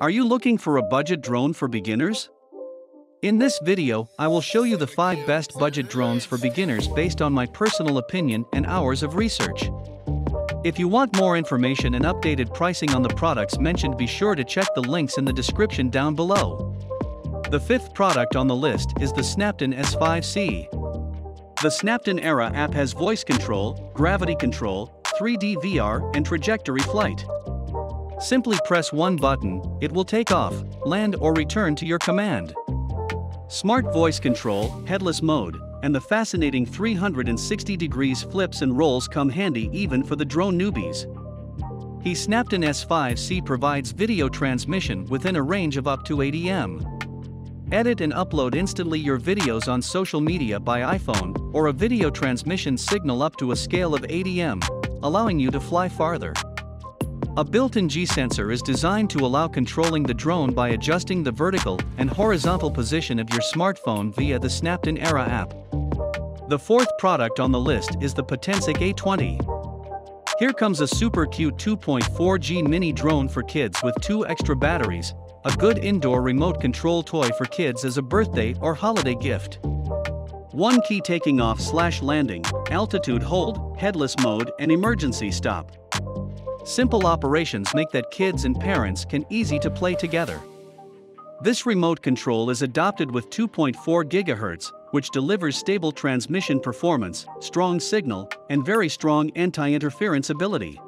Are you looking for a budget drone for beginners? In this video, I will show you the 5 best budget drones for beginners based on my personal opinion and hours of research. If you want more information and updated pricing on the products mentioned, be sure to check the links in the description down below. The 5th product on the list is the Snapton S5C. The Snaptain Era app has voice control, gravity control, 3D VR, and trajectory flight. Simply press one button, it will take off, land or return to your command. Smart voice control, headless mode, and the fascinating 360 degrees flips and rolls come handy even for the drone newbies. The Snapton S5C provides video transmission within a range of up to 80 m. Edit and upload instantly your videos on social media by iPhone, or a video transmission signal up to a scale of 80 m, allowing you to fly farther. A built-in G-sensor is designed to allow controlling the drone by adjusting the vertical and horizontal position of your smartphone via the Snaptain Era app. The 4th product on the list is the Potensic A20. Here comes a super cute 2.4G mini drone for kids with 2 extra batteries, a good indoor remote control toy for kids as a birthday or holiday gift. One key: taking off/landing, altitude hold, headless mode, and emergency stop. Simple operations make that kids and parents can easy to play together. This remote control is adopted with 2.4 GHz, which delivers stable transmission performance, strong signal, and very strong anti-interference ability.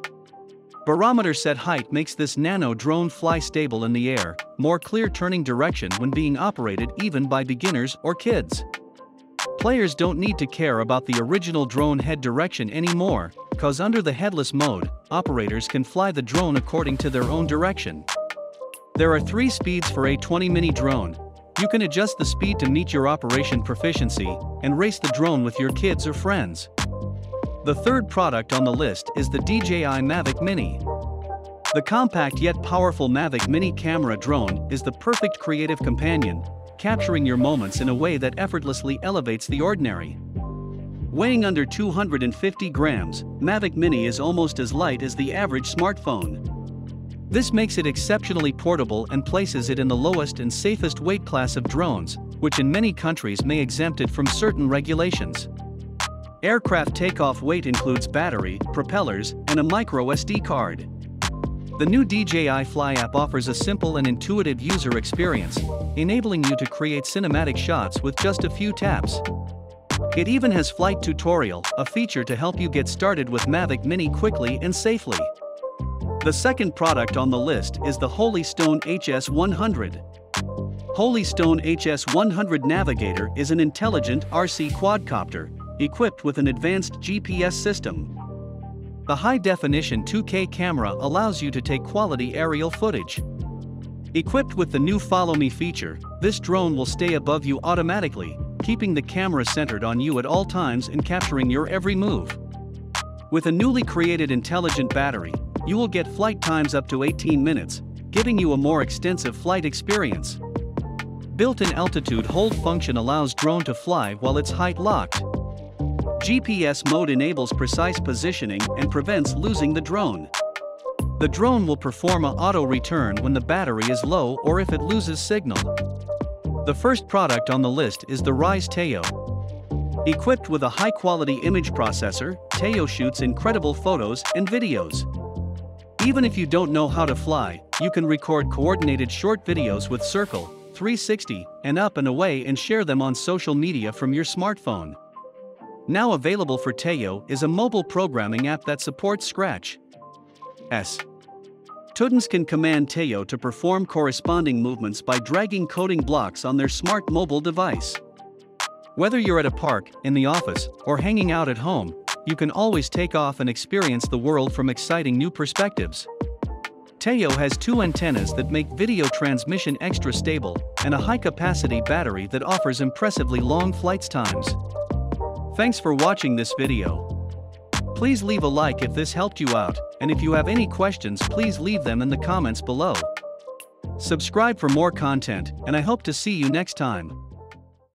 Barometer set height makes this nano drone fly stable in the air, more clear turning direction when being operated even by beginners or kids. Players don't need to care about the original drone head direction anymore, cause under the headless mode, operators can fly the drone according to their own direction. There are 3 speeds for A20 mini drone. You can adjust the speed to meet your operation proficiency, and race the drone with your kids or friends. The 3rd product on the list is the DJI Mavic Mini. The compact yet powerful Mavic Mini camera drone is the perfect creative companion, capturing your moments in a way that effortlessly elevates the ordinary. Weighing under 250 grams, Mavic Mini is almost as light as the average smartphone. This makes it exceptionally portable and places it in the lowest and safest weight class of drones, which in many countries may exempt it from certain regulations. Aircraft takeoff weight includes battery, propellers, and a micro SD card. The new DJI Fly app offers a simple and intuitive user experience, enabling you to create cinematic shots with just a few taps. It even has Flight Tutorial, a feature to help you get started with Mavic Mini quickly and safely. The 2nd product on the list is the Stone HS100. Stone HS100 Navigator is an intelligent RC quadcopter, equipped with an advanced GPS system. The high-definition 2K camera allows you to take quality aerial footage. Equipped with the new Follow Me feature, this drone will stay above you automatically, keeping the camera centered on you at all times and capturing your every move. With a newly created intelligent battery, you will get flight times up to 18 minutes, giving you a more extensive flight experience. Built-in altitude hold function allows drone to fly while it's height locked. GPS mode enables precise positioning and prevents losing the drone. The drone will perform an auto return when the battery is low or if it loses signal. The 1st product on the list is the Ryze Taiyo. Equipped with a high-quality image processor, Taiyo shoots incredible photos and videos. Even if you don't know how to fly, you can record coordinated short videos with circle, 360, and up and away and share them on social media from your smartphone. Now available for Taiyo is a mobile programming app that supports Scratch. Students can command Taiyo to perform corresponding movements by dragging coding blocks on their smart mobile device. Whether you're at a park, in the office, or hanging out at home, you can always take off and experience the world from exciting new perspectives. Taiyo has 2 antennas that make video transmission extra stable, and a high-capacity battery that offers impressively long flight times. Thanks for watching this video. Please leave a like if this helped you out, and if you have any questions, please leave them in the comments below. Subscribe for more content, and I hope to see you next time.